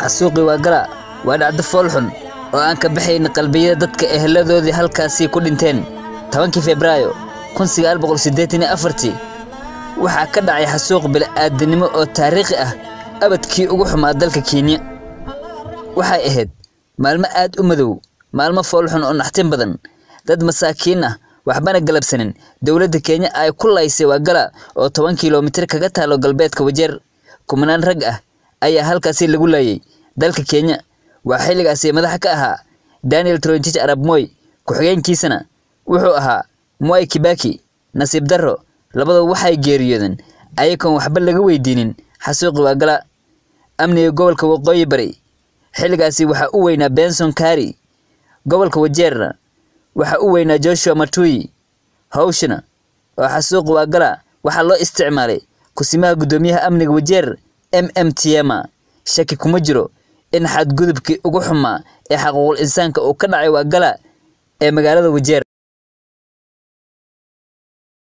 xasuuqi waa gala waa dhacdo foolxun oo aan ka baxayn qalbiyada dadka eheladoodii halkaasii ku dhinteen 10 Febraayo 1984 waxaa ka dhacay xasuuq bini'aadanimo oo taariikhi ah abadkii ugu xumaa dalka Kenya waxay ahayd maalmo aad u madow maalmo foolxun oo naxtin badan dad masaakiin ah waxbana galabsanin dawladda Kenya ay ku laysay waa gala oo 10 kiiloomitir kaga taalo galbeedka Wajeer kumanaan rag ah ayaa halkaasii lagu laayay dalka Kenya waa xilligaasii madax ka ahaa Daniel Toroitich Arap Moi ku-xigeenkiisana wuxuu ahaa Mwai Kibaki nasiib darro labadaba waxay geeriyoodeen ayagoon waxba laga weydiinin xasuuqi waa gala amniga gobolka Waqooyi Bari xilligaasii waxa uu weynaa Benson Kari gobolka Wajeer waxa uu weynaa Joshua Matui hawshana oo xasuuqi waa gala waxa loo isticmaalay kusimaha gudoomiyaha amniga Wajeer MMTMA shaki kuma jiro in xadgudubkii ugu xumaa ee xaquuqul insaanka uu ka dhacay waa gala ee magaalada Wajeer